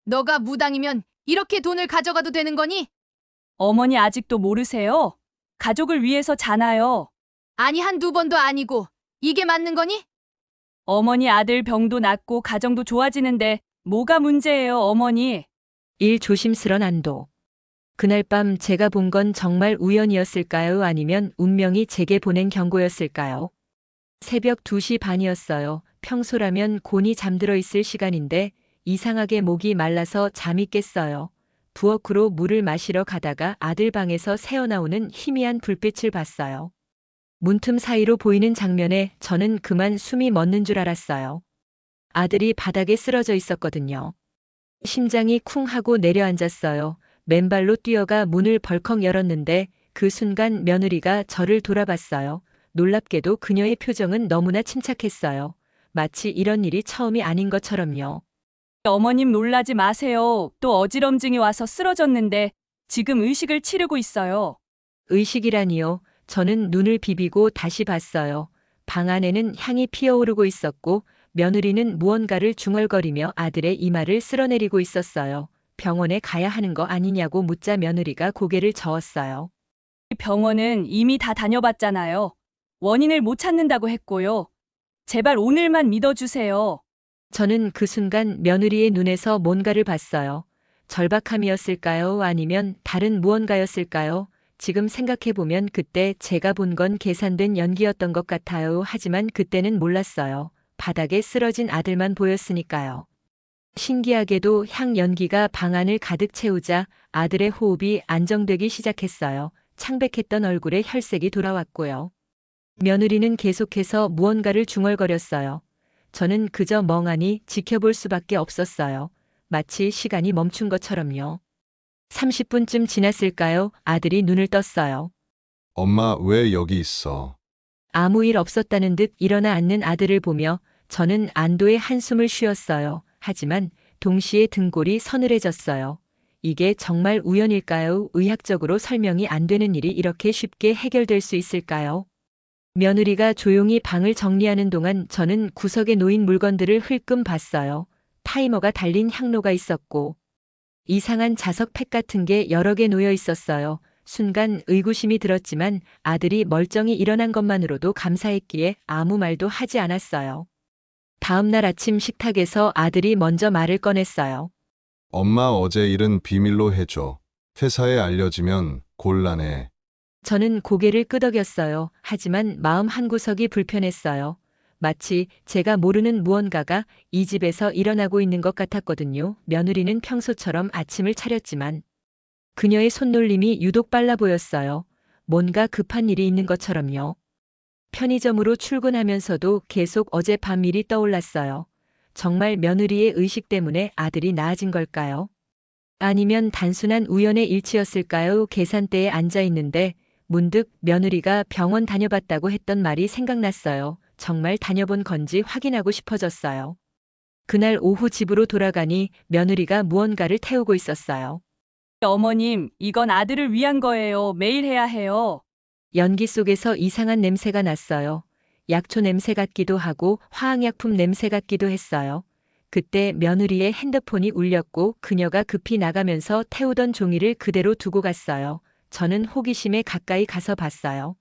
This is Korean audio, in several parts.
너가 무당이면 이렇게 돈을 가져가도 되는 거니? 어머니 아직도 모르세요? 가족을 위해서잖아요. 아니, 한두 번도 아니고. 이게 맞는 거니? 어머니 아들 병도 낫고 가정도 좋아지는데 뭐가 문제예요, 어머니? 일 조심스런 안도. 그날 밤 제가 본 건 정말 우연이었을까요? 아니면 운명이 제게 보낸 경고였을까요? 새벽 2시 반이었어요. 평소라면 곤히 잠들어 있을 시간인데 이상하게 목이 말라서 잠이 깼어요. 부엌으로 물을 마시러 가다가 아들 방에서 새어나오는 희미한 불빛을 봤어요. 문틈 사이로 보이는 장면에 저는 그만 숨이 멎는 줄 알았어요. 아들이 바닥에 쓰러져 있었거든요. 심장이 쿵 하고 내려앉았어요. 맨발로 뛰어가 문을 벌컥 열었는데 그 순간 며느리가 저를 돌아봤어요. 놀랍게도 그녀의 표정은 너무나 침착했어요. 마치 이런 일이 처음이 아닌 것처럼요. 어머님 놀라지 마세요. 또 어지럼증이 와서 쓰러졌는데 지금 의식을 치르고 있어요. 의식이라니요. 저는 눈을 비비고 다시 봤어요. 방 안에는 향이 피어오르고 있었고 며느리는 무언가를 중얼거리며 아들의 이마를 쓸어내리고 있었어요. 병원에 가야 하는 거 아니냐고 묻자 며느리가 고개를 저었어요. 병원은 이미 다 다녀봤잖아요. 원인을 못 찾는다고 했고요. 제발 오늘만 믿어주세요. 저는 그 순간 며느리의 눈에서 뭔가를 봤어요. 절박함이었을까요? 아니면 다른 무언가였을까요? 지금 생각해보면 그때 제가 본 건 계산된 연기였던 것 같아요. 하지만 그때는 몰랐어요. 바닥에 쓰러진 아들만 보였으니까요. 신기하게도 향 연기가 방 안을 가득 채우자 아들의 호흡이 안정되기 시작했어요. 창백했던 얼굴에 혈색이 돌아왔고요. 며느리는 계속해서 무언가를 중얼거렸어요. 저는 그저 멍하니 지켜볼 수밖에 없었어요. 마치 시간이 멈춘 것처럼요. 30분쯤 지났을까요? 아들이 눈을 떴어요. 엄마 왜 여기 있어? 아무 일 없었다는 듯 일어나 앉는 아들을 보며 저는 안도의 한숨을 쉬었어요. 하지만 동시에 등골이 서늘해졌어요. 이게 정말 우연일까요? 의학적으로 설명이 안 되는 일이 이렇게 쉽게 해결될 수 있을까요? 며느리가 조용히 방을 정리하는 동안 저는 구석에 놓인 물건들을 흘끔 봤어요. 타이머가 달린 향로가 있었고 이상한 자석팩 같은 게 여러 개 놓여 있었어요. 순간 의구심이 들었지만 아들이 멀쩡히 일어난 것만으로도 감사했기에 아무 말도 하지 않았어요. 다음 날 아침 식탁에서 아들이 먼저 말을 꺼냈어요. 엄마 어제 일은 비밀로 해줘. 회사에 알려지면 곤란해. 저는 고개를 끄덕였어요. 하지만 마음 한구석이 불편했어요. 마치 제가 모르는 무언가가 이 집에서 일어나고 있는 것 같았거든요. 며느리는 평소처럼 아침을 차렸지만 그녀의 손놀림이 유독 빨라 보였어요. 뭔가 급한 일이 있는 것처럼요. 편의점으로 출근하면서도 계속 어젯밤 일이 떠올랐어요. 정말 며느리의 의식 때문에 아들이 나아진 걸까요? 아니면 단순한 우연의 일치였을까요? 계산대에 앉아 있는데 문득 며느리가 병원 다녀봤다고 했던 말이 생각났어요. 정말 다녀본 건지 확인하고 싶어졌어요. 그날 오후 집으로 돌아가니 며느리가 무언가를 태우고 있었어요. 어머님, 이건 아들을 위한 거예요. 매일 해야 해요. 연기 속에서 이상한 냄새가 났어요. 약초 냄새 같기도 하고 화학약품 냄새 같기도 했어요. 그때 며느리의 핸드폰이 울렸고 그녀가 급히 나가면서 태우던 종이를 그대로 두고 갔어요. 저는 호기심에 가까이 가서 봤어요.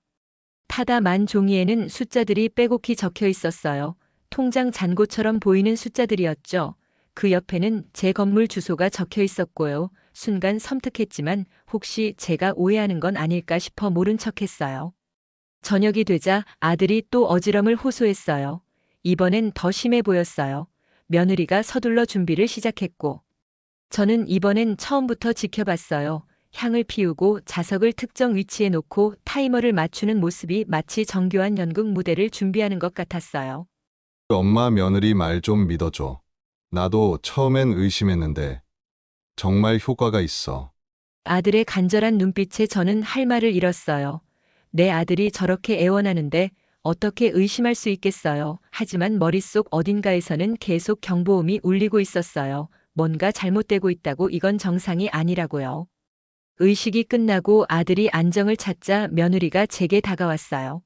타다 만 종이에는 숫자들이 빼곡히 적혀 있었어요. 통장 잔고처럼 보이는 숫자들이었죠. 그 옆에는 제 건물 주소가 적혀 있었고요. 순간 섬뜩했지만 혹시 제가 오해하는 건 아닐까 싶어 모른 척했어요. 저녁이 되자 아들이 또 어지럼을 호소했어요. 이번엔 더 심해 보였어요. 며느리가 서둘러 준비를 시작했고 저는 이번엔 처음부터 지켜봤어요. 향을 피우고 자석을 특정 위치에 놓고 타이머를 맞추는 모습이 마치 정교한 연극 무대를 준비하는 것 같았어요. 엄마 며느리 말 좀 믿어줘. 나도 처음엔 의심했는데 정말 효과가 있어. 아들의 간절한 눈빛에 저는 할 말을 잃었어요. 내 아들이 저렇게 애원하는데 어떻게 의심할 수 있겠어요. 하지만 머릿속 어딘가에서는 계속 경보음이 울리고 있었어요. 뭔가 잘못되고 있다고 이건 정상이 아니라고요. 의식이 끝나고 아들이 안정을 찾자 며느리가 제게 다가왔어요.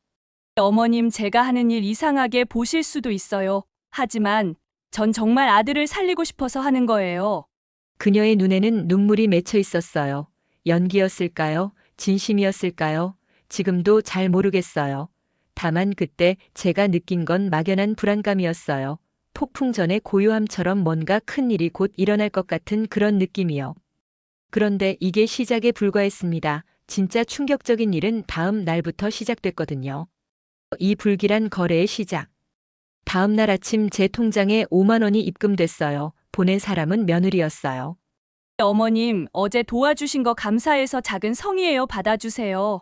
어머님, 제가 하는 일 이상하게 보실 수도 있어요. 하지만 전 정말 아들을 살리고 싶어서 하는 거예요. 그녀의 눈에는 눈물이 맺혀 있었어요. 연기였을까요? 진심이었을까요? 지금도 잘 모르겠어요. 다만 그때 제가 느낀 건 막연한 불안감이었어요. 폭풍 전의 고요함처럼 뭔가 큰 일이 곧 일어날 것 같은 그런 느낌이요. 그런데 이게 시작에 불과했습니다. 진짜 충격적인 일은 다음 날부터 시작됐거든요. 이 불길한 거래의 시작. 다음 날 아침 제 통장에 5만 원이 입금됐어요. 보낸 사람은 며느리였어요. 어머님, 어제 도와주신 거 감사해서 작은 성의예요. 받아주세요.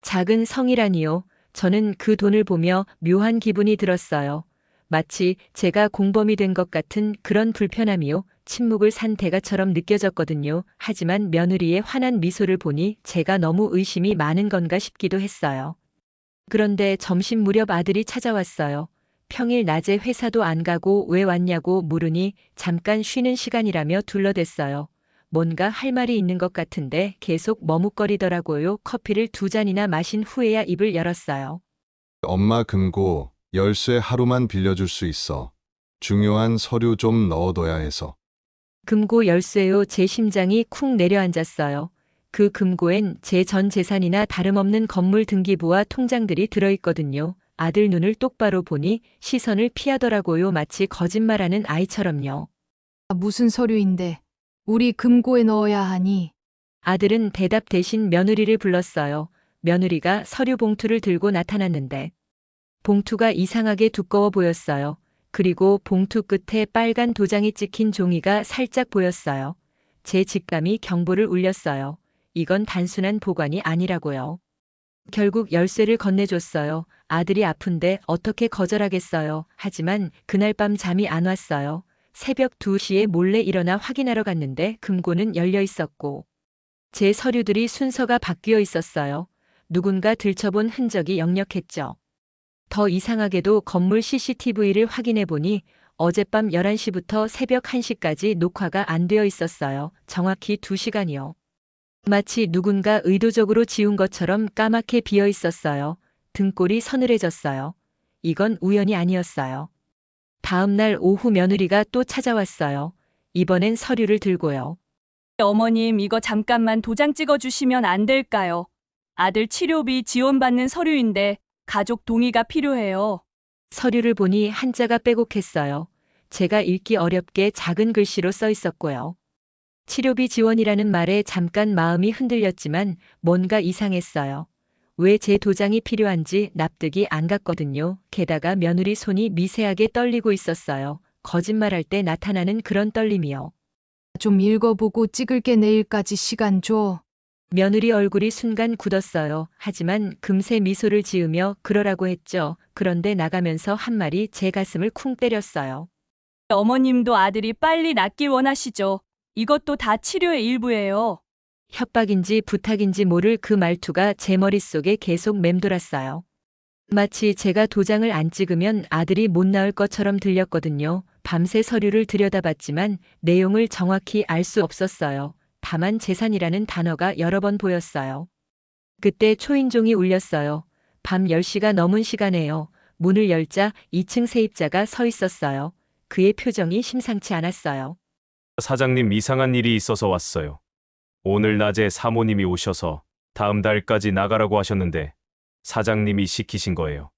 작은 성이라니요. 저는 그 돈을 보며 묘한 기분이 들었어요. 마치 제가 공범이 된 것 같은 그런 불편함이요. 침묵을 산 대가처럼 느껴졌거든요. 하지만 며느리의 환한 미소를 보니 제가 너무 의심이 많은 건가 싶기도 했어요. 그런데 점심 무렵 아들이 찾아왔어요. 평일 낮에 회사도 안 가고 왜 왔냐고 물으니 잠깐 쉬는 시간이라며 둘러댔어요. 뭔가 할 말이 있는 것 같은데 계속 머뭇거리더라고요. 커피를 2잔이나 마신 후에야 입을 열었어요. 엄마 금고 열쇠 하루만 빌려줄 수 있어. 중요한 서류 좀 넣어둬야 해서. 금고 열쇠요. 제 심장이 쿵 내려앉았어요. 그 금고엔 제 전 재산이나 다름없는 건물 등기부와 통장들이 들어있거든요. 아들 눈을 똑바로 보니 시선을 피하더라고요. 마치 거짓말하는 아이처럼요. 무슨 서류인데 우리 금고에 넣어야 하니? 아들은 대답 대신 며느리를 불렀어요. 며느리가 서류 봉투를 들고 나타났는데 봉투가 이상하게 두꺼워 보였어요. 그리고 봉투 끝에 빨간 도장이 찍힌 종이가 살짝 보였어요. 제 직감이 경보를 울렸어요. 이건 단순한 보관이 아니라고요. 결국 열쇠를 건네줬어요. 아들이 아픈데 어떻게 거절하겠어요. 하지만 그날 밤 잠이 안 왔어요. 새벽 2시에 몰래 일어나 확인하러 갔는데 금고는 열려 있었고 제 서류들이 순서가 바뀌어 있었어요. 누군가 들춰본 흔적이 역력했죠. 더 이상하게도 건물 CCTV를 확인해 보니 어젯밤 11시부터 새벽 1시까지 녹화가 안 되어 있었어요. 정확히 2시간이요. 마치 누군가 의도적으로 지운 것처럼 까맣게 비어 있었어요. 등골이 서늘해졌어요. 이건 우연이 아니었어요. 다음 날 오후 며느리가 또 찾아왔어요. 이번엔 서류를 들고요. 어머님, 이거 잠깐만 도장 찍어주시면 안 될까요? 아들 치료비 지원받는 서류인데 가족 동의가 필요해요. 서류를 보니 한자가 빼곡했어요. 제가 읽기 어렵게 작은 글씨로 써 있었고요. 치료비 지원이라는 말에 잠깐 마음이 흔들렸지만 뭔가 이상했어요. 왜 제 도장이 필요한지 납득이 안 갔거든요. 게다가 며느리 손이 미세하게 떨리고 있었어요. 거짓말할 때 나타나는 그런 떨림이요. 좀 읽어보고 찍을게. 내일까지 시간 줘. 며느리 얼굴이 순간 굳었어요. 하지만 금세 미소를 지으며 그러라고 했죠. 그런데 나가면서 한 말이 제 가슴을 쿵 때렸어요. 어머님도 아들이 빨리 낫길 원하시죠. 이것도 다 치료의 일부예요. 협박인지 부탁인지 모를 그 말투가 제 머릿속에 계속 맴돌았어요. 마치 제가 도장을 안 찍으면 아들이 못 나올 것처럼 들렸거든요. 밤새 서류를 들여다봤지만 내용을 정확히 알 수 없었어요. 다만 재산이라는 단어가 여러 번 보였어요. 그때 초인종이 울렸어요. 밤 10시가 넘은 시간에요. 문을 열자 2층 세입자가 서 있었어요. 그의 표정이 심상치 않았어요. 사장님, 이상한 일이 있어서 왔어요. 오늘 낮에 사모님이 오셔서 다음 달까지 나가라고 하셨는데 사장님이 시키신 거예요.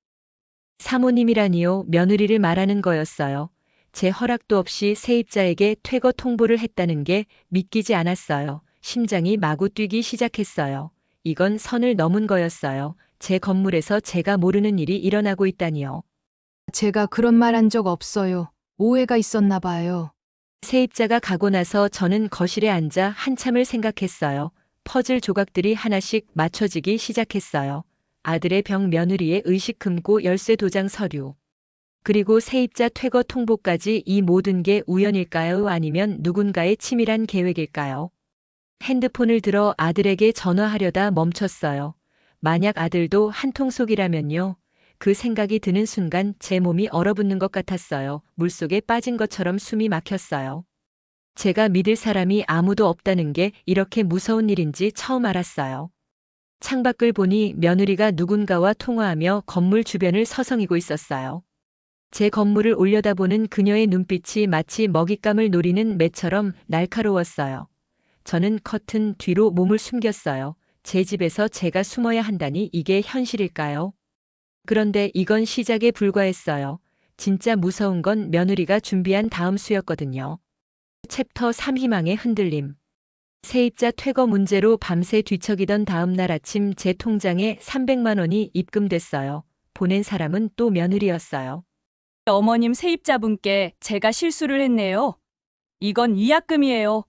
사모님이라니요. 며느리를 말하는 거였어요. 제 허락도 없이 세입자에게 퇴거 통보를 했다는 게 믿기지 않았어요. 심장이 마구 뛰기 시작했어요. 이건 선을 넘은 거였어요. 제 건물에서 제가 모르는 일이 일어나고 있다니요. 제가 그런 말 한 적 없어요. 오해가 있었나 봐요. 세입자가 가고 나서 저는 거실에 앉아 한참을 생각했어요. 퍼즐 조각들이 하나씩 맞춰지기 시작했어요. 아들의 병, 며느리의 의식 금고, 열쇠 도장 서류. 그리고 세입자 퇴거 통보까지. 이 모든 게 우연일까요? 아니면 누군가의 치밀한 계획일까요? 핸드폰을 들어 아들에게 전화하려다 멈췄어요. 만약 아들도 한통속이라면요. 그 생각이 드는 순간 제 몸이 얼어붙는 것 같았어요. 물속에 빠진 것처럼 숨이 막혔어요. 제가 믿을 사람이 아무도 없다는 게 이렇게 무서운 일인지 처음 알았어요. 창밖을 보니 며느리가 누군가와 통화하며 건물 주변을 서성이고 있었어요. 제 건물을 올려다보는 그녀의 눈빛이 마치 먹잇감을 노리는 매처럼 날카로웠어요. 저는 커튼 뒤로 몸을 숨겼어요. 제 집에서 제가 숨어야 한다니 이게 현실일까요? 그런데 이건 시작에 불과했어요. 진짜 무서운 건 며느리가 준비한 다음 수였거든요. 챕터 3 희망의 흔들림. 세입자 퇴거 문제로 밤새 뒤척이던 다음 날 아침 제 통장에 300만 원이 입금됐어요. 보낸 사람은 또 며느리였어요. 어머님 세입자분께 제가 실수를 했네요. 이건 위약금이에요.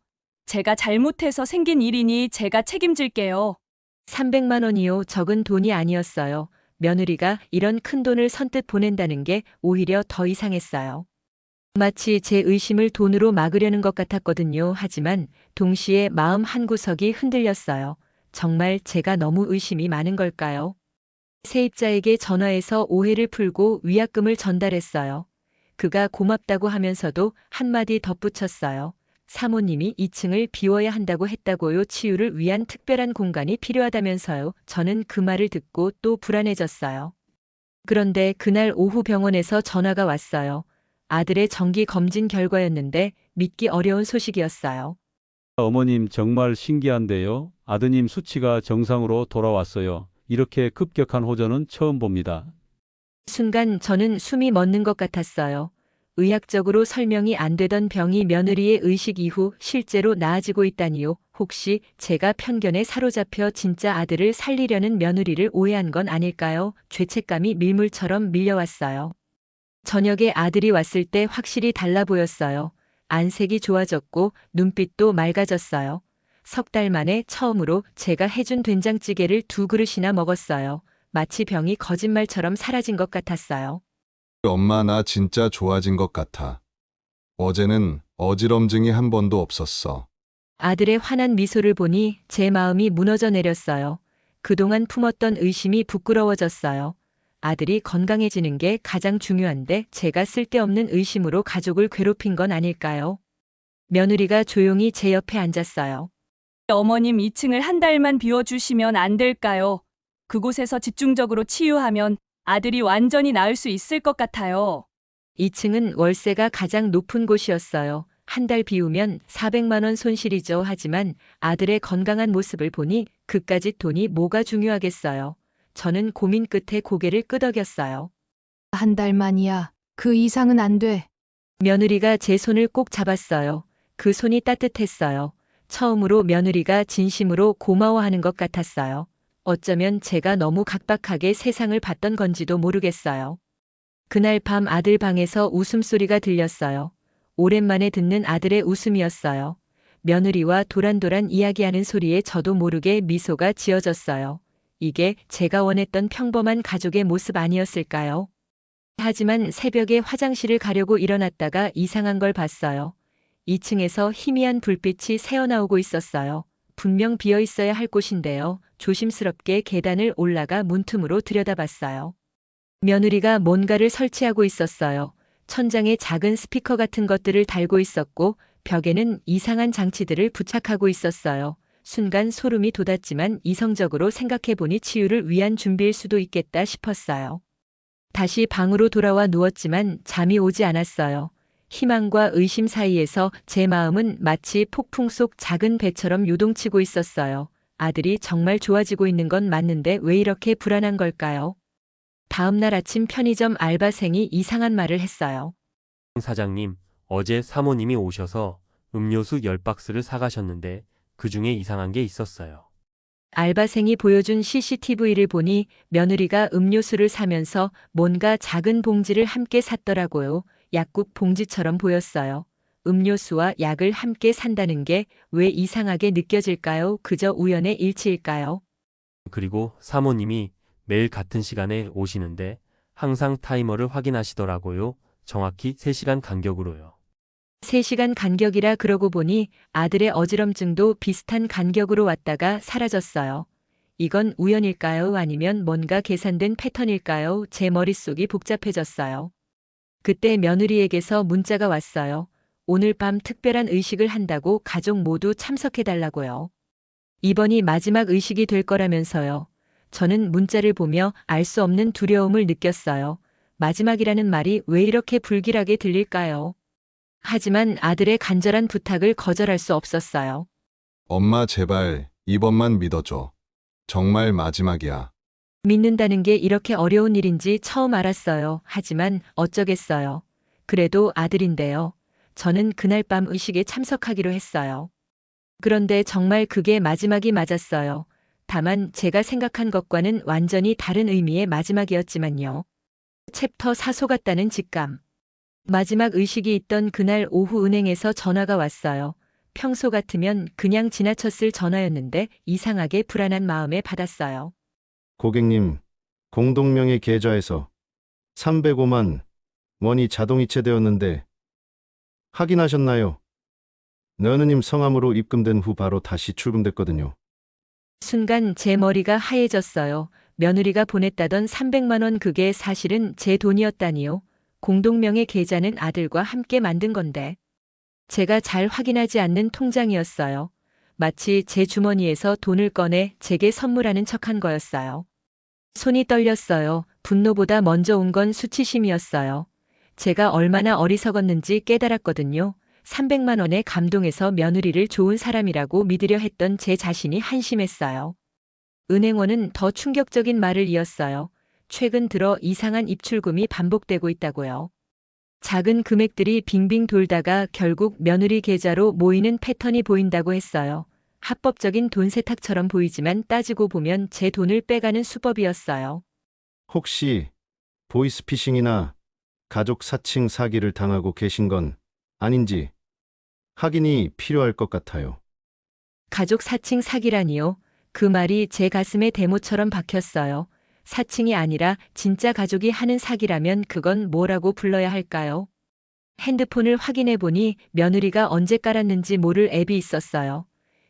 제가 잘못해서 생긴 일이니 제가 책임질게요. 300만 원이요. 적은 돈이 아니었어요. 며느리가 이런 큰 돈을 선뜻 보낸다는 게 오히려 더 이상했어요. 마치 제 의심을 돈으로 막으려는 것 같았거든요. 하지만 동시에 마음 한구석이 흔들렸어요. 정말 제가 너무 의심이 많은 걸까요? 세입자에게 전화해서 오해를 풀고 위약금을 전달했어요. 그가 고맙다고 하면서도 한마디 덧붙였어요. 사모님이 2층을 비워야 한다고 했다고요. 치유를 위한 특별한 공간이 필요하다면서요. 저는 그 말을 듣고 또 불안해졌어요. 그런데 그날 오후 병원에서 전화가 왔어요. 아들의 정기 검진 결과였는데 믿기 어려운 소식이었어요. 어머님 정말 신기한데요. 아드님 수치가 정상으로 돌아왔어요. 이렇게 급격한 호전은 처음 봅니다. 순간 저는 숨이 멎는 것 같았어요. 의학적으로 설명이 안 되던 병이 며느리의 의식 이후 실제로 나아지고 있다니요. 혹시 제가 편견에 사로잡혀 진짜 아들을 살리려는 며느리를 오해한 건 아닐까요? 죄책감이 밀물처럼 밀려왔어요. 저녁에 아들이 왔을 때 확실히 달라 보였어요. 안색이 좋아졌고 눈빛도 맑아졌어요. 3달 만에 처음으로 제가 해준 된장찌개를 2그릇이나 먹었어요. 마치 병이 거짓말처럼 사라진 것 같았어요. 엄마, 나 진짜 좋아진 것 같아. 어제는 어지럼증이 한 번도 없었어. 아들의 환한 미소를 보니 제 마음이 무너져 내렸어요. 그동안 품었던 의심이 부끄러워졌어요. 아들이 건강해지는 게 가장 중요한데 제가 쓸데없는 의심으로 가족을 괴롭힌 건 아닐까요? 며느리가 조용히 제 옆에 앉았어요. 어머님 2층을 한 달만 비워주시면 안 될까요? 그곳에서 집중적으로 치유하면 아들이 완전히 나을 수 있을 것 같아요. 2층은 월세가 가장 높은 곳이었어요. 한 달 비우면 400만 원 손실이죠. 하지만 아들의 건강한 모습을 보니 그까짓 돈이 뭐가 중요하겠어요. 저는 고민 끝에 고개를 끄덕였어요. 한 달만이야. 그 이상은 안 돼. 며느리가 제 손을 꼭 잡았어요. 그 손이 따뜻했어요. 처음으로 며느리가 진심으로 고마워하는 것 같았어요. 어쩌면 제가 너무 각박하게 세상을 봤던 건지도 모르겠어요. 그날 밤 아들 방에서 웃음소리가 들렸어요. 오랜만에 듣는 아들의 웃음이었어요. 며느리와 도란도란 이야기하는 소리에 저도 모르게 미소가 지어졌어요. 이게 제가 원했던 평범한 가족의 모습 아니었을까요? 하지만 새벽에 화장실을 가려고 일어났다가 이상한 걸 봤어요. 2층에서 희미한 불빛이 새어나오고 있었어요. 분명 비어 있어야 할 곳인데요. 조심스럽게 계단을 올라가 문틈으로 들여다봤어요. 며느리가 뭔가를 설치하고 있었어요. 천장에 작은 스피커 같은 것들을 달고 있었고 벽에는 이상한 장치들을 부착하고 있었어요. 순간 소름이 돋았지만 이성적으로 생각해보니 치유를 위한 준비일 수도 있겠다 싶었어요. 다시 방으로 돌아와 누웠지만 잠이 오지 않았어요. 희망과 의심 사이에서 제 마음은 마치 폭풍 속 작은 배처럼 요동치고 있었어요. 아들이 정말 좋아지고 있는 건 맞는데 왜 이렇게 불안한 걸까요? 다음 날 아침 편의점 알바생이 이상한 말을 했어요. 사장님, 어제 사모님이 오셔서 음료수 10박스를 사가셨는데 그중에 이상한 게 있었어요. 알바생이 보여준 CCTV를 보니 며느리가 음료수를 사면서 뭔가 작은 봉지를 함께 샀더라고요. 약국 봉지처럼 보였어요. 음료수와 약을 함께 산다는 게 왜 이상하게 느껴질까요? 그저 우연의 일치일까요? 그리고 사모님이 매일 같은 시간에 오시는데 항상 타이머를 확인하시더라고요. 정확히 3시간 간격으로요. 3시간 간격이라 그러고 보니 아들의 어지럼증도 비슷한 간격으로 왔다가 사라졌어요. 이건 우연일까요? 아니면 뭔가 계산된 패턴일까요? 제 머릿속이 복잡해졌어요. 그때 며느리에게서 문자가 왔어요. 오늘 밤 특별한 의식을 한다고 가족 모두 참석해달라고요. 이번이 마지막 의식이 될 거라면서요. 저는 문자를 보며 알 수 없는 두려움을 느꼈어요. 마지막이라는 말이 왜 이렇게 불길하게 들릴까요? 하지만 아들의 간절한 부탁을 거절할 수 없었어요. 엄마 제발 이번만 믿어줘. 정말 마지막이야. 믿는다는 게 이렇게 어려운 일인지 처음 알았어요. 하지만 어쩌겠어요. 그래도 아들인데요. 저는 그날 밤 의식에 참석하기로 했어요. 그런데 정말 그게 마지막이 맞았어요. 다만 제가 생각한 것과는 완전히 다른 의미의 마지막이었지만요. 챕터 4 속았다는 직감. 마지막 의식이 있던 그날 오후 은행에서 전화가 왔어요. 평소 같으면 그냥 지나쳤을 전화였는데 이상하게 불안한 마음에 받았어요. 고객님, 공동명의 계좌에서 305만 원이 자동이체되었는데 확인하셨나요? 며느님 성함으로 입금된 후 바로 다시 출금됐거든요. 순간 제 머리가 하얘졌어요. 며느리가 보냈다던 300만 원 그게 사실은 제 돈이었다니요. 공동명의 계좌는 아들과 함께 만든 건데. 제가 잘 확인하지 않는 통장이었어요. 마치 제 주머니에서 돈을 꺼내 제게 선물하는 척한 거였어요. 손이 떨렸어요. 분노보다 먼저 온 건 수치심이었어요. 제가 얼마나 어리석었는지 깨달았거든요. 300만 원에 감동해서 며느리를 좋은 사람이라고 믿으려 했던 제 자신이 한심했어요. 은행원은 더 충격적인 말을 이었어요. 최근 들어 이상한 입출금이 반복되고 있다고요. 작은 금액들이 빙빙 돌다가 결국 며느리 계좌로 모이는 패턴이 보인다고 했어요. 합법적인 돈 세탁처럼 보이지만 따지고 보면 제 돈을 빼가는 수법이었어요. 혹시 보이스피싱이나 가족 사칭 사기를 당하고 계신 건 아닌지 확인이 필요할 것 같아요. 가족 사칭 사기라니요. 그 말이 제 가슴에 대모처럼 박혔어요. 사칭이 아니라 진짜 가족이 하는 사기라면 그건 뭐라고 불러야 할까요? 핸드폰을 확인해 보니 며느리가 언제 깔았는지 모를 앱이 있었어요.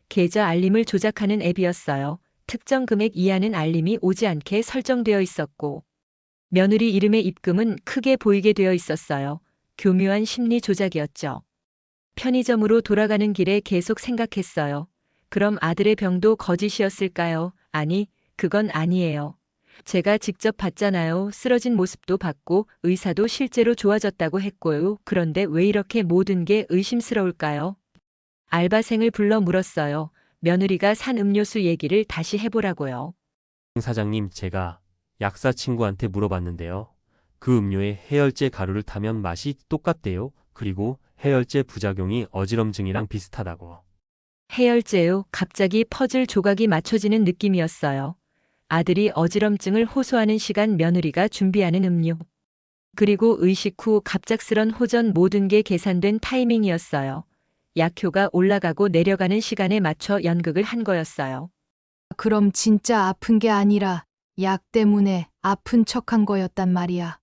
계좌 알림을 조작하는 앱이었어요. 특정 금액 이하는 알림이 오지 않게 설정되어 있었고, 며느리 이름의 입금은 크게 보이게 되어 있었어요. 교묘한 심리 조작이었죠. 편의점으로 돌아가는 길에 계속 생각했어요. 그럼 아들의 병도 거짓이었을까요? 아니, 그건 아니에요. 제가 직접 봤잖아요. 쓰러진 모습도 봤고 의사도 실제로 좋아졌다고 했고요. 그런데 왜 이렇게 모든 게 의심스러울까요? 알바생을 불러 물었어요. 며느리가 산 음료수 얘기를 다시 해보라고요. 사장님, 제가 약사 친구한테 물어봤는데요. 그 음료에 해열제 가루를 타면 맛이 똑같대요. 그리고 해열제 부작용이 어지럼증이랑 비슷하다고. 해열제요. 갑자기 퍼즐 조각이 맞춰지는 느낌이었어요. 아들이 어지럼증을 호소하는 시간, 며느리가 준비하는 음료. 그리고 의식 후 갑작스런 호전, 모든 게 계산된 타이밍이었어요. 약효가 올라가고 내려가는 시간에 맞춰 연극을 한 거였어요. 그럼 진짜 아픈 게 아니라 약 때문에 아픈 척한 거였단 말이야.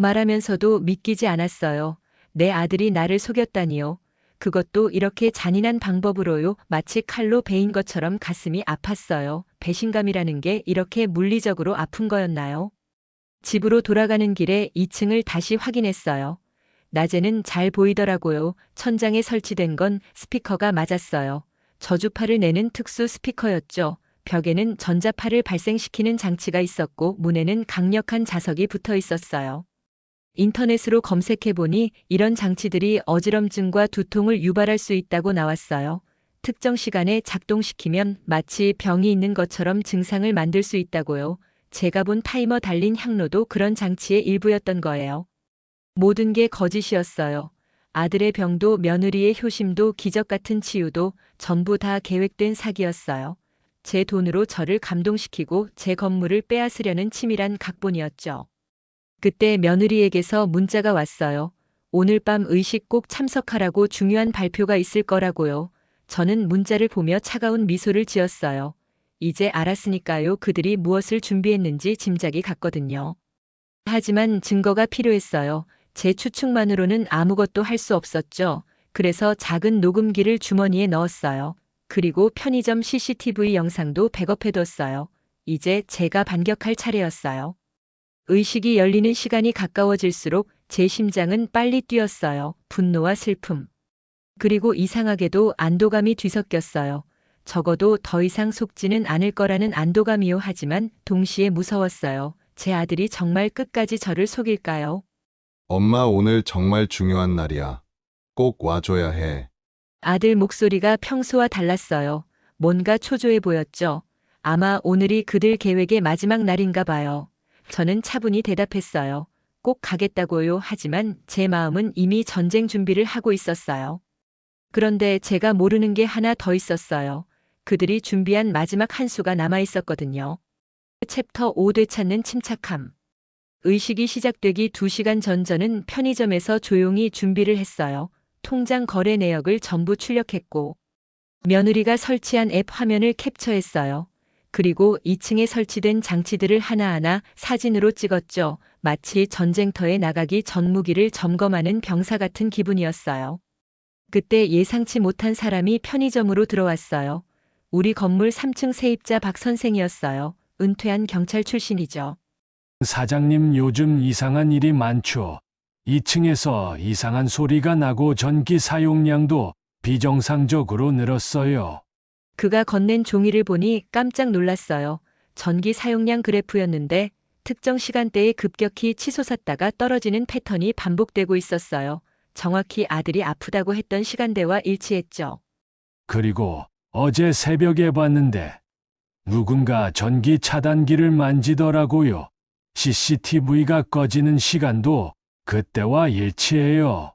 말하면서도 믿기지 않았어요. 내 아들이 나를 속였다니요. 그것도 이렇게 잔인한 방법으로요. 마치 칼로 베인 것처럼 가슴이 아팠어요. 배신감이라는 게 이렇게 물리적으로 아픈 거였나요? 집으로 돌아가는 길에 2층을 다시 확인했어요. 낮에는 잘 보이더라고요. 천장에 설치된 건 스피커가 맞았어요. 저주파를 내는 특수 스피커였죠. 벽에는 전자파를 발생시키는 장치가 있었고 문에는 강력한 자석이 붙어 있었어요. 인터넷으로 검색해보니 이런 장치들이 어지럼증과 두통을 유발할 수 있다고 나왔어요. 특정 시간에 작동시키면 마치 병이 있는 것처럼 증상을 만들 수 있다고요. 제가 본 타이머 달린 향로도 그런 장치의 일부였던 거예요. 모든 게 거짓이었어요. 아들의 병도 며느리의 효심도 기적 같은 치유도 전부 다 계획된 사기였어요. 제 돈으로 저를 감동시키고 제 건물을 빼앗으려는 치밀한 각본이었죠. 그때 며느리에게서 문자가 왔어요. 오늘 밤 의식 꼭 참석하라고 중요한 발표가 있을 거라고요. 저는 문자를 보며 차가운 미소를 지었어요. 이제 알았으니까요. 그들이 무엇을 준비했는지 짐작이 갔거든요. 하지만 증거가 필요했어요. 제 추측만으로는 아무것도 할 수 없었죠. 그래서 작은 녹음기를 주머니에 넣었어요. 그리고 편의점 CCTV 영상도 백업해뒀어요. 이제 제가 반격할 차례였어요. 의식이 열리는 시간이 가까워질수록 제 심장은 빨리 뛰었어요. 분노와 슬픔. 그리고 이상하게도 안도감이 뒤섞였어요. 적어도 더 이상 속지는 않을 거라는 안도감이요. 하지만 동시에 무서웠어요. 제 아들이 정말 끝까지 저를 속일까요? 엄마 오늘 정말 중요한 날이야. 꼭 와줘야 해. 아들 목소리가 평소와 달랐어요. 뭔가 초조해 보였죠. 아마 오늘이 그들 계획의 마지막 날인가 봐요. 저는 차분히 대답했어요. 꼭 가겠다고요. 하지만 제 마음은 이미 전쟁 준비를 하고 있었어요. 그런데 제가 모르는 게 하나 더 있었어요. 그들이 준비한 마지막 한 수가 남아 있었거든요. 챕터 5 되찾는 침착함. 의식이 시작되기 2시간 전 저는 편의점에서 조용히 준비를 했어요. 통장 거래 내역을 전부 출력했고 며느리가 설치한 앱 화면을 캡처했어요. 그리고 2층에 설치된 장치들을 하나하나 사진으로 찍었죠. 마치 전쟁터에 나가기 전 무기를 점검하는 병사 같은 기분이었어요. 그때 예상치 못한 사람이 편의점으로 들어왔어요. 우리 건물 3층 세입자 박 선생이었어요. 은퇴한 경찰 출신이죠. 사장님 요즘 이상한 일이 많죠. 2층에서 이상한 소리가 나고 전기 사용량도 비정상적으로 늘었어요. 그가 건넨 종이를 보니 깜짝 놀랐어요. 전기 사용량 그래프였는데 특정 시간대에 급격히 치솟았다가 떨어지는 패턴이 반복되고 있었어요. 정확히 아들이 아프다고 했던 시간대와 일치했죠. 그리고 어제 새벽에 봤는데 누군가 전기 차단기를 만지더라고요. CCTV가 꺼지는 시간도 그때와 일치해요.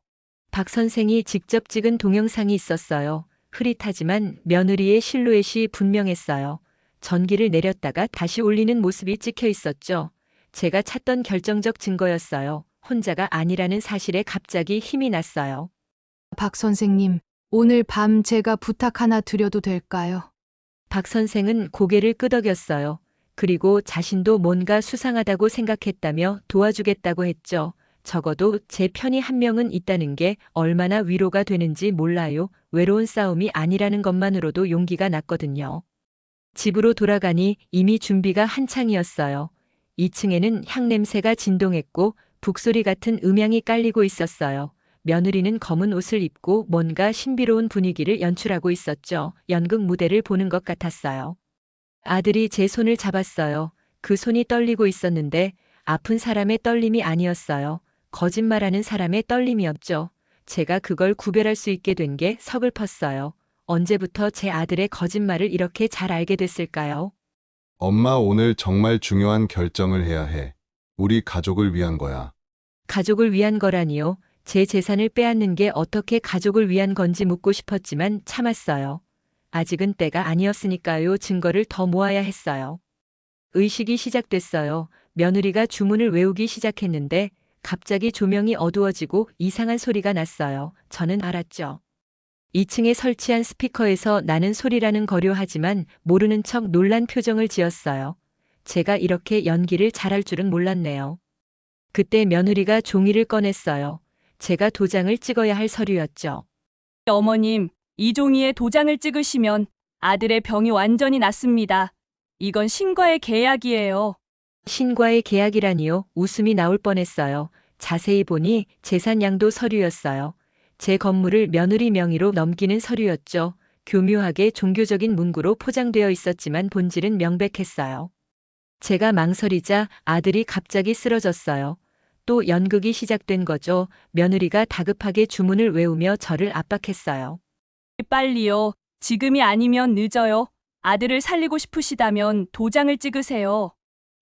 박 선생이 직접 찍은 동영상이 있었어요. 흐릿하지만 며느리의 실루엣이 분명했어요. 전기를 내렸다가 다시 올리는 모습이 찍혀 있었죠. 제가 찾던 결정적 증거였어요. 혼자가 아니라는 사실에 갑자기 힘이 났어요. 박 선생님, 오늘 밤 제가 부탁 하나 드려도 될까요? 박 선생은 고개를 끄덕였어요. 그리고 자신도 뭔가 수상하다고 생각했다며 도와주겠다고 했죠. 적어도 제 편이 한 명은 있다는 게 얼마나 위로가 되는지 몰라요. 외로운 싸움이 아니라는 것만으로도 용기가 났거든요. 집으로 돌아가니 이미 준비가 한창이었어요. 2층에는 향 냄새가 진동했고 북소리 같은 음향이 깔리고 있었어요. 며느리는 검은 옷을 입고 뭔가 신비로운 분위기를 연출하고 있었죠. 연극 무대를 보는 것 같았어요. 아들이 제 손을 잡았어요. 그 손이 떨리고 있었는데 아픈 사람의 떨림이 아니었어요. 거짓말하는 사람의 떨림이었죠. 제가 그걸 구별할 수 있게 된 게 서글펐어요. 언제부터 제 아들의 거짓말을 이렇게 잘 알게 됐을까요? 엄마 오늘 정말 중요한 결정을 해야 해. 우리 가족을 위한 거야. 가족을 위한 거라니요. 제 재산을 빼앗는 게 어떻게 가족을 위한 건지 묻고 싶었지만 참았어요. 아직은 때가 아니었으니까요. 증거를 더 모아야 했어요. 의식이 시작됐어요. 며느리가 주문을 외우기 시작했는데 갑자기 조명이 어두워지고 이상한 소리가 났어요. 저는 알았죠. 2층에 설치한 스피커에서 나는 소리라는 거려하지만 모르는 척 놀란 표정을 지었어요. 제가 이렇게 연기를 잘할 줄은 몰랐네요. 그때 며느리가 종이를 꺼냈어요. 제가 도장을 찍어야 할 서류였죠. 어머님, 이 종이에 도장을 찍으시면 아들의 병이 완전히 낫습니다. 이건 신과의 계약이에요. 신과의 계약이라니요. 웃음이 나올 뻔했어요. 자세히 보니 재산양도 서류였어요. 제 건물을 며느리 명의로 넘기는 서류였죠. 교묘하게 종교적인 문구로 포장되어 있었지만 본질은 명백했어요. 제가 망설이자 아들이 갑자기 쓰러졌어요. 또 연극이 시작된 거죠. 며느리가 다급하게 주문을 외우며 저를 압박했어요. 빨리요. 지금이 아니면 늦어요. 아들을 살리고 싶으시다면 도장을 찍으세요.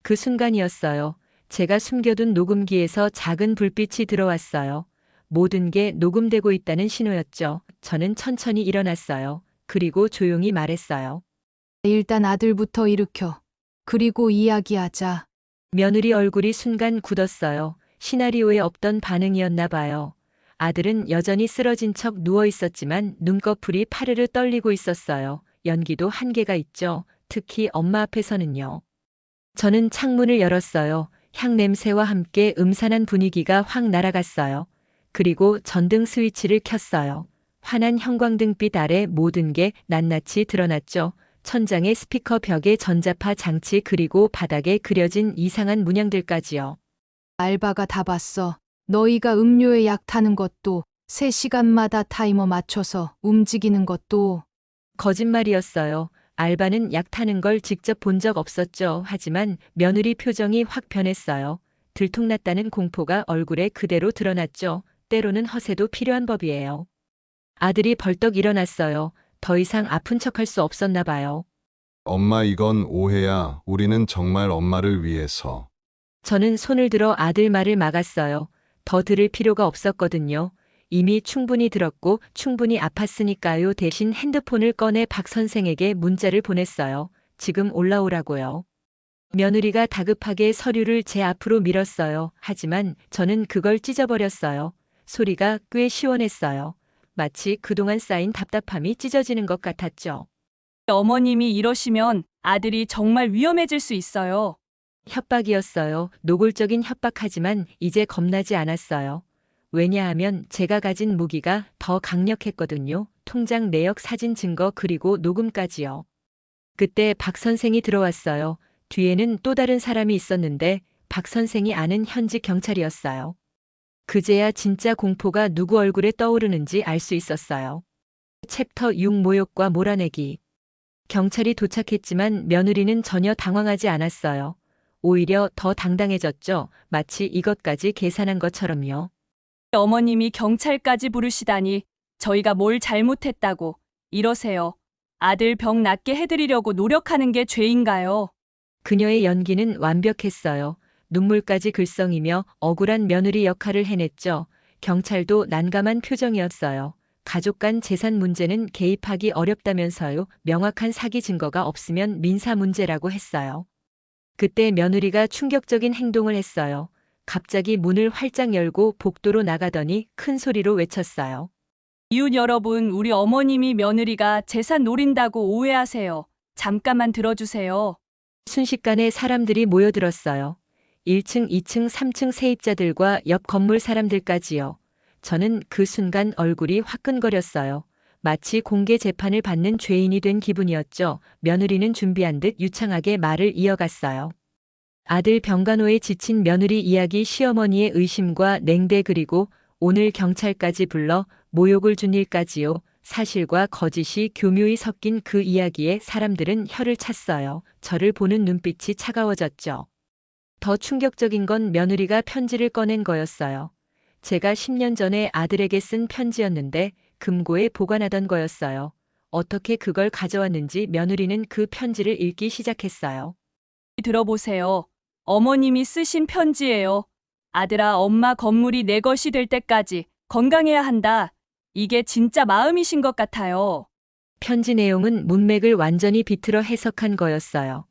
그 순간이었어요. 제가 숨겨둔 녹음기에서 작은 불빛이 들어왔어요. 모든 게 녹음되고 있다는 신호였죠. 저는 천천히 일어났어요. 그리고 조용히 말했어요. 일단 아들부터 일으켜. 그리고 이야기하자. 며느리 얼굴이 순간 굳었어요. 시나리오에 없던 반응이었나 봐요. 아들은 여전히 쓰러진 척 누워 있었지만 눈꺼풀이 파르르 떨리고 있었어요. 연기도 한계가 있죠. 특히 엄마 앞에서는요. 저는 창문을 열었어요. 향 냄새와 함께 음산한 분위기가 확 날아갔어요. 그리고 전등 스위치를 켰어요. 환한 형광등빛 아래 모든 게 낱낱이 드러났죠. 천장의 스피커, 벽의 전자파 장치, 그리고 바닥에 그려진 이상한 문양들까지요. 알바가 다 봤어. 너희가 음료에 약 타는 것도 3시간마다 타이머 맞춰서 움직이는 것도 거짓말이었어요. 알바는 약 타는 걸 직접 본 적 없었죠. 하지만 며느리 표정이 확 변했어요. 들통났다는 공포가 얼굴에 그대로 드러났죠. 때로는 허세도 필요한 법이에요. 아들이 벌떡 일어났어요. 더 이상 아픈 척할 수 없었나 봐요. 엄마, 이건 오해야. 우리는 정말 엄마를 위해서. 저는 손을 들어 아들 말을 막았어요. 더 들을 필요가 없었거든요. 이미 충분히 들었고 충분히 아팠으니까요. 대신 핸드폰을 꺼내 박 선생에게 문자를 보냈어요. 지금 올라오라고요. 며느리가 다급하게 서류를 제 앞으로 밀었어요. 하지만 저는 그걸 찢어버렸어요. 소리가 꽤 시원했어요. 마치 그동안 쌓인 답답함이 찢어지는 것 같았죠. 어머님이 이러시면 아들이 정말 위험해질 수 있어요. 협박이었어요. 노골적인 협박하지만 이제 겁나지 않았어요. 왜냐하면 제가 가진 무기가 더 강력했거든요. 통장 내역 사진 증거 그리고 녹음까지요. 그때 박 선생이 들어왔어요. 뒤에는 또 다른 사람이 있었는데 박 선생이 아는 현직 경찰이었어요. 그제야 진짜 공포가 누구 얼굴에 떠오르는지 알 수 있었어요. 챕터 6 모욕과 몰아내기. 경찰이 도착했지만 며느리는 전혀 당황하지 않았어요. 오히려 더 당당해졌죠. 마치 이것까지 계산한 것처럼요. 어머님이 경찰까지 부르시다니 저희가 뭘 잘못했다고 이러세요. 아들 병 낫게 해드리려고 노력하는 게 죄인가요? 그녀의 연기는 완벽했어요. 눈물까지 글썽이며 억울한 며느리 역할을 해냈죠. 경찰도 난감한 표정이었어요. 가족 간 재산 문제는 개입하기 어렵다면서요. 명확한 사기 증거가 없으면 민사 문제라고 했어요. 그때 며느리가 충격적인 행동을 했어요. 갑자기 문을 활짝 열고 복도로 나가더니 큰 소리로 외쳤어요. 이웃 여러분, 우리 어머님이 며느리가 재산 노린다고 오해하세요. 잠깐만 들어주세요. 순식간에 사람들이 모여들었어요. 1층, 2층, 3층 세입자들과 옆 건물 사람들까지요. 저는 그 순간 얼굴이 화끈거렸어요. 마치 공개 재판을 받는 죄인이 된 기분이었죠. 며느리는 준비한 듯 유창하게 말을 이어갔어요. 아들 병간호에 지친 며느리 이야기, 시어머니의 의심과 냉대, 그리고 오늘 경찰까지 불러 모욕을 준 일까지요. 사실과 거짓이 교묘히 섞인 그 이야기에 사람들은 혀를 찼어요. 저를 보는 눈빛이 차가워졌죠. 더 충격적인 건 며느리가 편지를 꺼낸 거였어요. 제가 10년 전에 아들에게 쓴 편지였는데 금고에 보관하던 거였어요. 어떻게 그걸 가져왔는지 며느리는 그 편지를 읽기 시작했어요. 들어보세요. 어머님이 쓰신 편지예요. 아들아, 엄마 건물이 내 것이 될 때까지 건강해야 한다. 이게 진짜 마음이신 것 같아요. 편지 내용은 문맥을 완전히 비틀어 해석한 거였어요.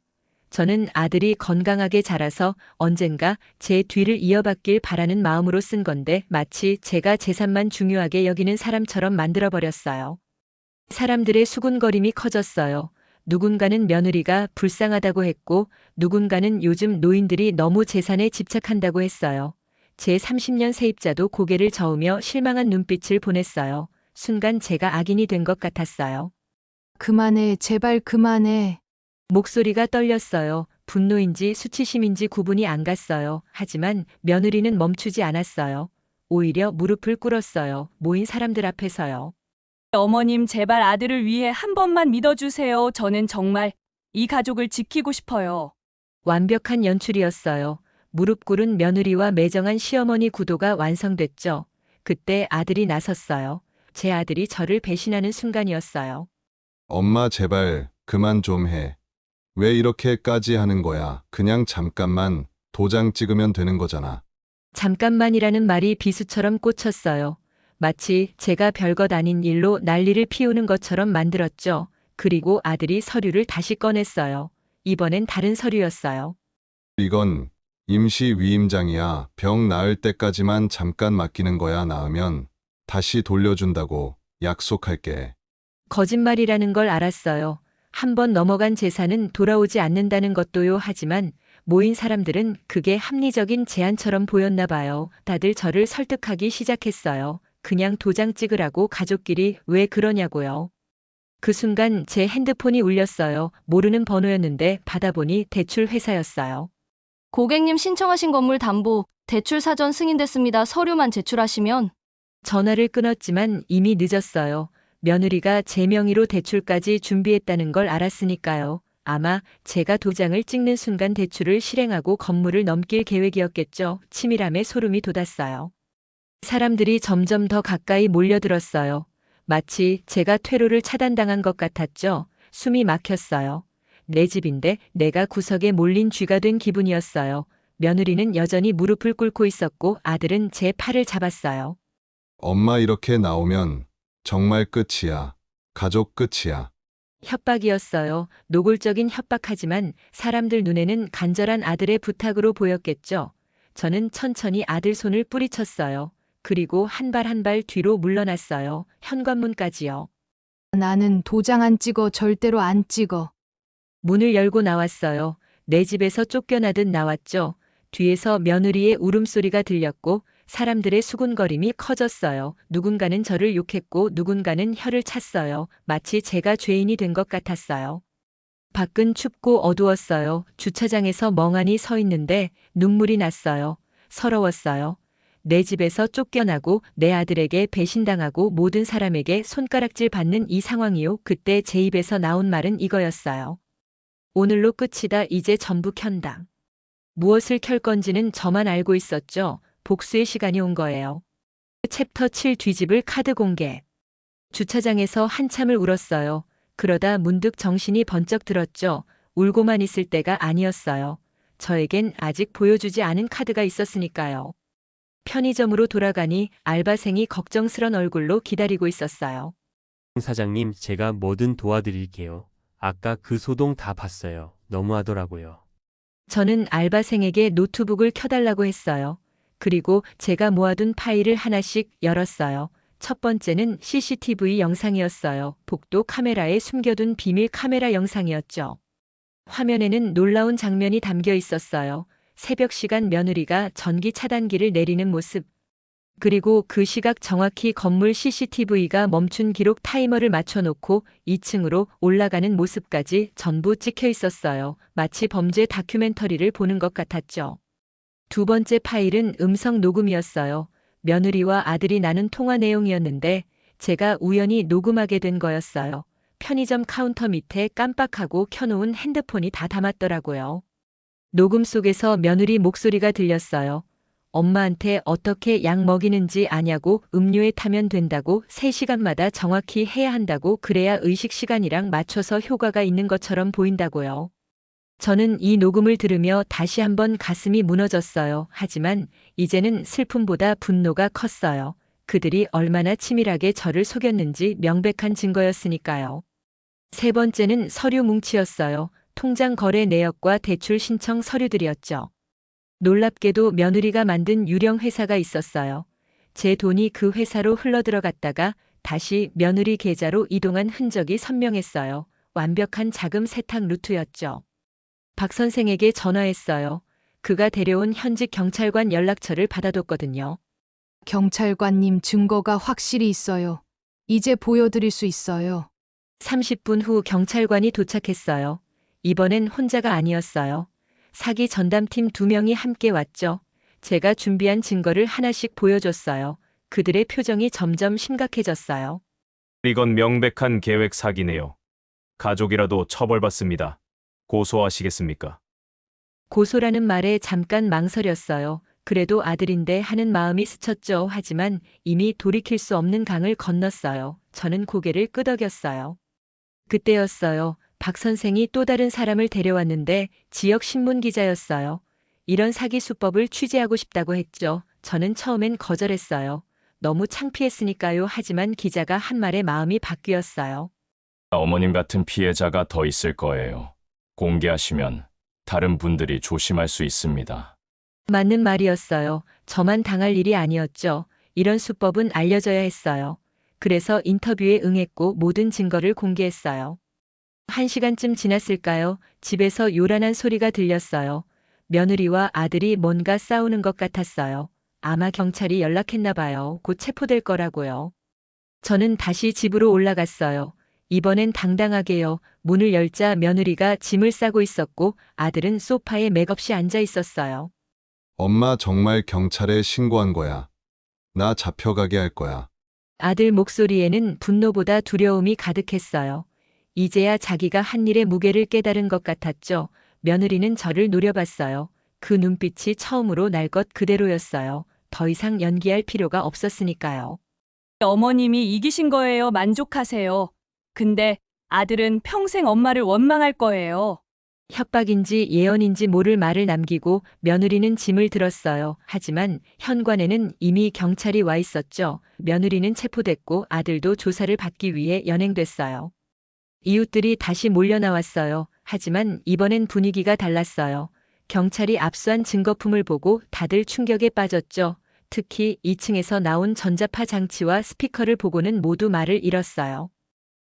저는 아들이 건강하게 자라서 언젠가 제 뒤를 이어받길 바라는 마음으로 쓴 건데 마치 제가 재산만 중요하게 여기는 사람처럼 만들어버렸어요. 사람들의 수군거림이 커졌어요. 누군가는 며느리가 불쌍하다고 했고 누군가는 요즘 노인들이 너무 재산에 집착한다고 했어요. 제 30년 세입자도 고개를 저으며 실망한 눈빛을 보냈어요. 순간 제가 악인이 된 것 같았어요. 그만해, 제발 그만해. 목소리가 떨렸어요. 분노인지 수치심인지 구분이 안 갔어요. 하지만 며느리는 멈추지 않았어요. 오히려 무릎을 꿇었어요. 모인 사람들 앞에서요. 어머님, 제발 아들을 위해 한 번만 믿어주세요. 저는 정말 이 가족을 지키고 싶어요. 완벽한 연출이었어요. 무릎 꿇은 며느리와 매정한 시어머니 구도가 완성됐죠. 그때 아들이 나섰어요. 제 아들이 저를 배신하는 순간이었어요. 엄마, 제발 그만 좀 해. 왜 이렇게까지 하는 거야? 그냥 잠깐만 도장 찍으면 되는 거잖아. 잠깐만이라는 말이 비수처럼 꽂혔어요. 마치 제가 별것 아닌 일로 난리를 피우는 것처럼 만들었죠. 그리고 아들이 서류를 다시 꺼냈어요. 이번엔 다른 서류였어요. 이건 임시 위임장이야. 병 나을 때까지만 잠깐 맡기는 거야. 나으면 다시 돌려준다고 약속할게. 거짓말이라는 걸 알았어요. 한 번 넘어간 재산은 돌아오지 않는다는 것도요. 하지만 모인 사람들은 그게 합리적인 제안처럼 보였나 봐요. 다들 저를 설득하기 시작했어요. 그냥 도장 찍으라고 가족끼리 왜 그러냐고요. 그 순간 제 핸드폰이 울렸어요. 모르는 번호였는데 받아보니 대출 회사였어요. 고객님 신청하신 건물 담보, 대출 사전 승인됐습니다. 서류만 제출하시면. 전화를 끊었지만 이미 늦었어요. 며느리가 제 명의로 대출까지 준비했다는 걸 알았으니까요. 아마 제가 도장을 찍는 순간 대출을 실행하고 건물을 넘길 계획이었겠죠. 치밀함에 소름이 돋았어요. 사람들이 점점 더 가까이 몰려들었어요. 마치 제가 퇴로를 차단당한 것 같았죠. 숨이 막혔어요. 내 집인데 내가 구석에 몰린 쥐가 된 기분이었어요. 며느리는 여전히 무릎을 꿇고 있었고 아들은 제 팔을 잡았어요. 엄마 이렇게 나오면 정말 끝이야. 가족 끝이야. 협박이었어요. 노골적인 협박하지만 사람들 눈에는 간절한 아들의 부탁으로 보였겠죠. 저는 천천히 아들 손을 뿌리쳤어요. 그리고 한 발 한 발 뒤로 물러났어요. 현관문까지요. 나는 도장 안 찍어. 절대로 안 찍어. 문을 열고 나왔어요. 내 집에서 쫓겨나듯 나왔죠. 뒤에서 며느리의 울음소리가 들렸고 사람들의 수군거림이 커졌어요. 누군가는 저를 욕했고 누군가는 혀를 찼어요. 마치 제가 죄인이 된 것 같았어요. 밖은 춥고 어두웠어요. 주차장에서 멍하니 서 있는데 눈물이 났어요. 서러웠어요. 내 집에서 쫓겨나고 내 아들에게 배신당하고 모든 사람에게 손가락질 받는 이 상황이요. 그때 제 입에서 나온 말은 이거였어요. 오늘로 끝이다. 이제 전부 켠다. 무엇을 켤 건지는 저만 알고 있었죠. 복수의 시간이 온 거예요. 챕터 7 뒤집을 카드 공개. 주차장에서 한참을 울었어요. 그러다 문득 정신이 번쩍 들었죠. 울고만 있을 때가 아니었어요. 저에겐 아직 보여주지 않은 카드가 있었으니까요. 편의점으로 돌아가니 알바생이 걱정스런 얼굴로 기다리고 있었어요. 사장님, 제가 뭐든 도와드릴게요. 아까 그 소동 다 봤어요. 너무하더라고요. 저는 알바생에게 노트북을 켜달라고 했어요. 그리고 제가 모아둔 파일을 하나씩 열었어요. 첫 번째는 CCTV 영상이었어요. 복도 카메라에 숨겨둔 비밀 카메라 영상이었죠. 화면에는 놀라운 장면이 담겨 있었어요. 새벽 시간 며느리가 전기 차단기를 내리는 모습. 그리고 그 시각 정확히 건물 CCTV가 멈춘 기록 타이머를 맞춰놓고 2층으로 올라가는 모습까지 전부 찍혀 있었어요. 마치 범죄 다큐멘터리를 보는 것 같았죠. 두 번째 파일은 음성 녹음이었어요. 며느리와 아들이 나눈 통화 내용이었는데 제가 우연히 녹음하게 된 거였어요. 편의점 카운터 밑에 깜빡하고 켜놓은 핸드폰이 다 담았더라고요. 녹음 속에서 며느리 목소리가 들렸어요. 엄마한테 어떻게 약 먹이는지 아냐고, 음료에 타면 된다고, 3시간마다 정확히 해야 한다고, 그래야 의식 시간이랑 맞춰서 효과가 있는 것처럼 보인다고요. 저는 이 녹음을 들으며 다시 한번 가슴이 무너졌어요. 하지만 이제는 슬픔보다 분노가 컸어요. 그들이 얼마나 치밀하게 저를 속였는지 명백한 증거였으니까요. 세 번째는 서류 뭉치였어요. 통장 거래 내역과 대출 신청 서류들이었죠. 놀랍게도 며느리가 만든 유령 회사가 있었어요. 제 돈이 그 회사로 흘러들어갔다가 다시 며느리 계좌로 이동한 흔적이 선명했어요. 완벽한 자금 세탁 루트였죠. 박 선생에게 전화했어요. 그가 데려온 현직 경찰관 연락처를 받아뒀거든요. 경찰관님, 증거가 확실히 있어요. 이제 보여드릴 수 있어요. 30분 후 경찰관이 도착했어요. 이번엔 혼자가 아니었어요. 사기 전담팀 2명이 함께 왔죠. 제가 준비한 증거를 하나씩 보여줬어요. 그들의 표정이 점점 심각해졌어요. 이건 명백한 계획 사기네요. 가족이라도 처벌받습니다. 고소하시겠습니까? 고소라는 말에 잠깐 망설였어요. 그래도 아들인데 하는 마음이 스쳤죠. 하지만 이미 돌이킬 수 없는 강을 건넜어요. 저는 고개를 끄덕였어요. 그때였어요. 박 선생이 또 다른 사람을 데려왔는데 지역 신문 기자였어요. 이런 사기 수법을 취재하고 싶다고 했죠. 저는 처음엔 거절했어요. 너무 창피했으니까요. 하지만 기자가 한 말에 마음이 바뀌었어요. 어머님 같은 피해자가 더 있을 거예요. 공개하시면 다른 분들이 조심할 수 있습니다. 맞는 말이었어요. 저만 당할 일이 아니었죠. 이런 수법은 알려져야 했어요. 그래서 인터뷰에 응했고 모든 증거를 공개했어요. 1시간쯤 지났을까요? 집에서 요란한 소리가 들렸어요. 며느리와 아들이 뭔가 싸우는 것 같았어요. 아마 경찰이 연락했나 봐요. 곧 체포될 거라고요. 저는 다시 집으로 올라갔어요. 이번엔 당당하게요. 문을 열자 며느리가 짐을 싸고 있었고 아들은 소파에 맥없이 앉아 있었어요. 엄마 정말 경찰에 신고한 거야. 나 잡혀가게 할 거야. 아들 목소리에는 분노보다 두려움이 가득했어요. 이제야 자기가 한 일의 무게를 깨달은 것 같았죠. 며느리는 저를 노려봤어요. 그 눈빛이 처음으로 날 것 그대로였어요. 더 이상 연기할 필요가 없었으니까요. 어머님이 이기신 거예요. 만족하세요. 근데 아들은 평생 엄마를 원망할 거예요. 협박인지 예언인지 모를 말을 남기고 며느리는 짐을 들었어요. 하지만 현관에는 이미 경찰이 와 있었죠. 며느리는 체포됐고 아들도 조사를 받기 위해 연행됐어요. 이웃들이 다시 몰려 나왔어요. 하지만 이번엔 분위기가 달랐어요. 경찰이 압수한 증거품을 보고 다들 충격에 빠졌죠. 특히 2층에서 나온 전자파 장치와 스피커를 보고는 모두 말을 잃었어요.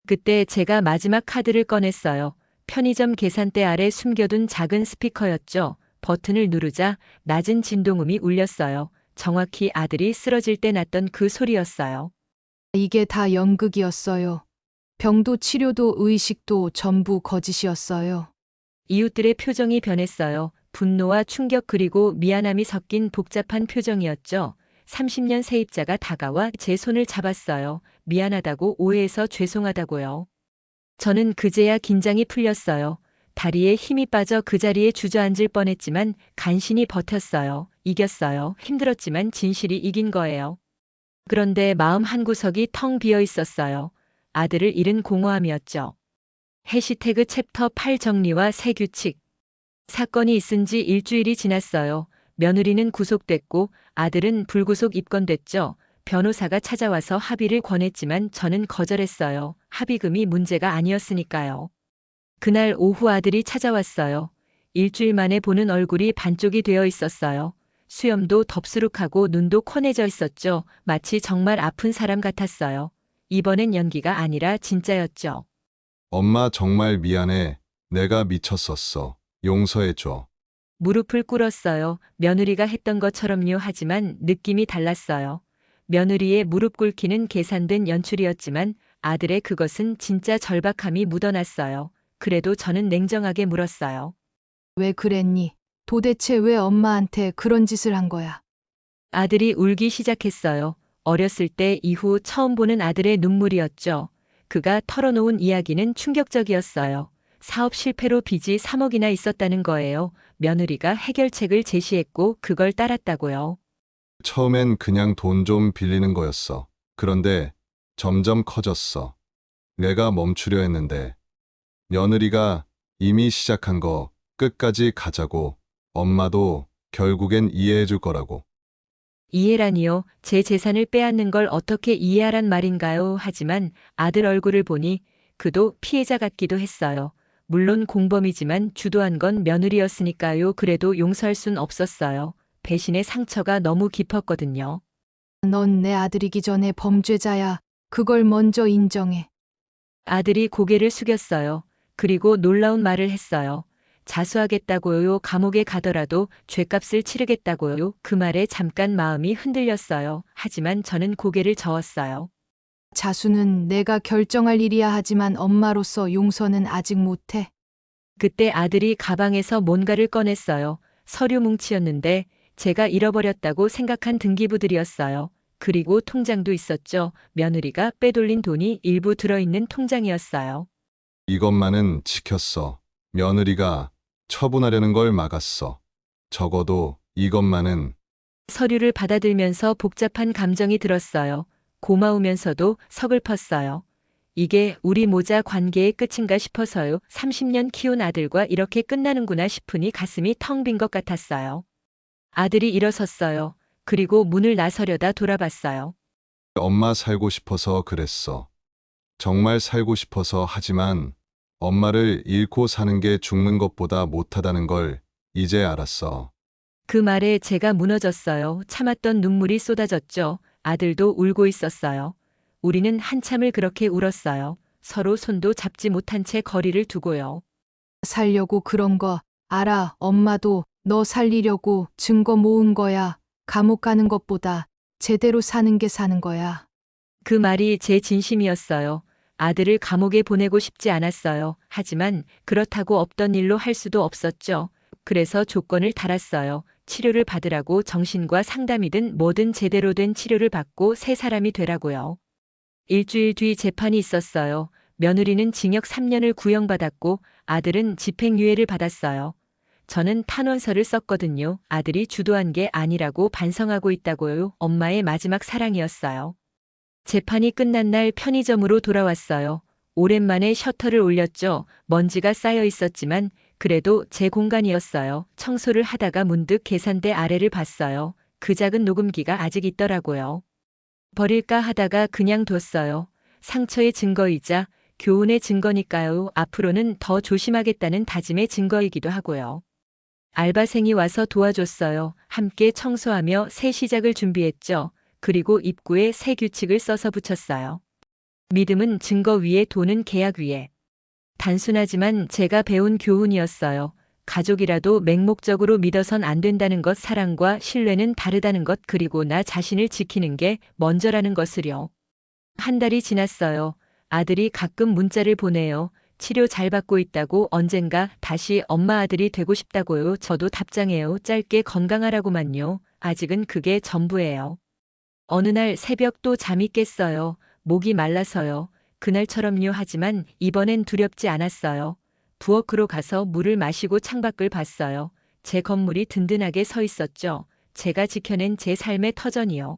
그때 제가 마지막 카드를 꺼냈어요. 편의점 계산대 아래 숨겨둔 작은 스피커였죠. 버튼을 누르자 낮은 진동음이 울렸어요. 정확히 아들이 쓰러질 때 났던 그 소리였어요. 이게 다 연극이었어요. 병도 치료도 의식도 전부 거짓이었어요. 이웃들의 표정이 변했어요. 분노와 충격 그리고 미안함이 섞인 복잡한 표정이었죠. 30년 세입자가 다가와 제 손을 잡았어요. 미안하다고 오해해서 죄송하다고요. 저는 그제야 긴장이 풀렸어요. 다리에 힘이 빠져 그 자리에 주저앉을 뻔했지만 간신히 버텼어요. 이겼어요. 힘들었지만 진실이 이긴 거예요. 그런데 마음 한구석이 텅 비어 있었어요. 아들을 잃은 공허함이었죠. 해시태그 챕터 8 정리와 새 규칙. 사건이 있은 지 일주일이 지났어요. 며느리는 구속됐고 아들은 불구속 입건됐죠. 변호사가 찾아와서 합의를 권했지만 저는 거절했어요. 합의금이 문제가 아니었으니까요. 그날 오후 아들이 찾아왔어요. 일주일 만에 보는 얼굴이 반쪽이 되어 있었어요. 수염도 덥수룩하고 눈도 훤해져 있었죠. 마치 정말 아픈 사람 같았어요. 이번엔 연기가 아니라 진짜였죠. 엄마 정말 미안해. 내가 미쳤었어. 용서해줘. 무릎을 꿇었어요. 며느리가 했던 것처럼요. 하지만 느낌이 달랐어요. 며느리의 무릎 꿇기는 계산된 연출이었지만 아들의 그것은 진짜 절박함이 묻어났어요. 그래도 저는 냉정하게 물었어요. 왜 그랬니? 도대체 왜 엄마한테 그런 짓을 한 거야? 아들이 울기 시작했어요. 어렸을 때 이후 처음 보는 아들의 눈물이었죠. 그가 털어놓은 이야기는 충격적이었어요. 사업 실패로 빚이 3억이나 있었다는 거예요. 며느리가 해결책을 제시했고 그걸 따랐다고요. 처음엔 그냥 돈 좀 빌리는 거였어. 그런데 점점 커졌어. 내가 멈추려 했는데 며느리가 이미 시작한 거 끝까지 가자고. 엄마도 결국엔 이해해 줄 거라고. 이해라니요. 제 재산을 빼앗는 걸 어떻게 이해하란 말인가요? 하지만 아들 얼굴을 보니 그도 피해자 같기도 했어요. 물론 공범이지만 주도한 건 며느리였으니까요. 그래도 용서할 순 없었어요. 배신의 상처가 너무 깊었거든요. 넌 내 아들이기 전에 범죄자야. 그걸 먼저 인정해. 아들이 고개를 숙였어요. 그리고 놀라운 말을 했어요. 자수하겠다고요. 감옥에 가더라도 죗값을 치르겠다고요. 그 말에 잠깐 마음이 흔들렸어요. 하지만 저는 고개를 저었어요. 자수는 내가 결정할 일이야. 하지만 엄마로서 용서는 아직 못해. 그때 아들이 가방에서 뭔가를 꺼냈어요. 서류 뭉치였는데 제가 잃어버렸다고 생각한 등기부들이었어요. 그리고 통장도 있었죠. 며느리가 빼돌린 돈이 일부 들어있는 통장이었어요. 이것만은 지켰어. 며느리가 처분하려는 걸 막았어. 적어도 이것만은. 서류를 받아들면서 복잡한 감정이 들었어요. 고마우면서도 서글펐어요. 이게 우리 모자 관계의 끝인가 싶어서요. 30년 키운 아들과 이렇게 끝나는구나 싶으니 가슴이 텅 빈 것 같았어요. 아들이 일어섰어요. 그리고 문을 나서려다 돌아봤어요. 엄마 살고 싶어서 그랬어. 정말 살고 싶어서. 하지만 엄마를 잃고 사는 게 죽는 것보다 못하다는 걸 이제 알았어. 그 말에 제가 무너졌어요. 참았던 눈물이 쏟아졌죠. 아들도 울고 있었어요. 우리는 한참을 그렇게 울었어요. 서로 손도 잡지 못한 채 거리를 두고요. 살려고 그런 거 알아. 엄마도 너 살리려고 증거 모은 거야. 감옥 가는 것보다 제대로 사는 게 사는 거야. 그 말이 제 진심이었어요. 아들을 감옥에 보내고 싶지 않았어요. 하지만 그렇다고 없던 일로 할 수도 없었죠. 그래서 조건을 달았어요. 치료를 받으라고. 정신과 상담이든 뭐든 제대로 된 치료를 받고 새 사람이 되라고요. 일주일 뒤 재판이 있었어요. 며느리는 징역 3년을 구형받았고 아들은 집행유예를 받았어요. 저는 탄원서를 썼거든요. 아들이 주도한 게 아니라고 반성하고 있다고요. 엄마의 마지막 사랑이었어요. 재판이 끝난 날 편의점으로 돌아왔어요. 오랜만에 셔터를 올렸죠. 먼지가 쌓여 있었지만 그래도 제 공간이었어요. 청소를 하다가 문득 계산대 아래를 봤어요. 그 작은 녹음기가 아직 있더라고요. 버릴까 하다가 그냥 뒀어요. 상처의 증거이자 교훈의 증거니까요. 앞으로는 더 조심하겠다는 다짐의 증거이기도 하고요. 알바생이 와서 도와줬어요. 함께 청소하며 새 시작을 준비했죠. 그리고 입구에 새 규칙을 써서 붙였어요. 믿음은 증거 위에, 돈은 계약 위에. 단순하지만 제가 배운 교훈이었어요. 가족이라도 맹목적으로 믿어선 안 된다는 것, 사랑과 신뢰는 다르다는 것, 그리고 나 자신을 지키는 게 먼저라는 것을요. 한 달이 지났어요. 아들이 가끔 문자를 보내요. 치료 잘 받고 있다고, 언젠가 다시 엄마 아들이 되고 싶다고요. 저도 답장해요. 짧게 건강하라고만요. 아직은 그게 전부예요. 어느 날 새벽 또 잠이 깼어요. 목이 말라서요. 그날처럼요. 하지만 이번엔 두렵지 않았어요. 부엌으로 가서 물을 마시고 창밖을 봤어요. 제 건물이 든든하게 서 있었죠. 제가 지켜낸 제 삶의 터전이요.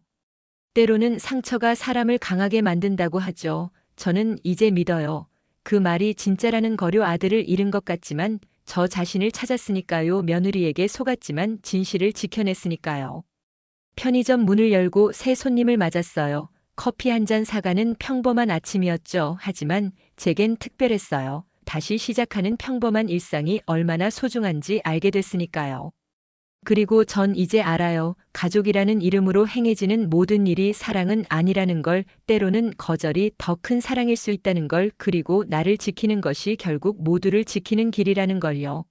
때로는 상처가 사람을 강하게 만든다고 하죠. 저는 이제 믿어요. 그 말이 진짜라는 거요. 아들을 잃은 것 같지만 저 자신을 찾았으니까요. 며느리에게 속았지만 진실을 지켜냈으니까요. 편의점 문을 열고 새 손님을 맞았어요. 커피 한 잔 사가는 평범한 아침이었죠. 하지만 제겐 특별했어요. 다시 시작하는 평범한 일상이 얼마나 소중한지 알게 됐으니까요. 그리고 전 이제 알아요. 가족이라는 이름으로 행해지는 모든 일이 사랑은 아니라는 걸, 때로는 거절이 더 큰 사랑일 수 있다는 걸, 그리고 나를 지키는 것이 결국 모두를 지키는 길이라는 걸요.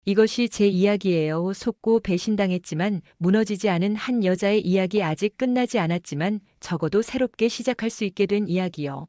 이것이 제 이야기예요. 속고 배신당했지만 무너지지 않은 한 여자의 이야기, 아직 끝나지 않았지만 적어도 새롭게 시작할 수 있게 된 이야기요.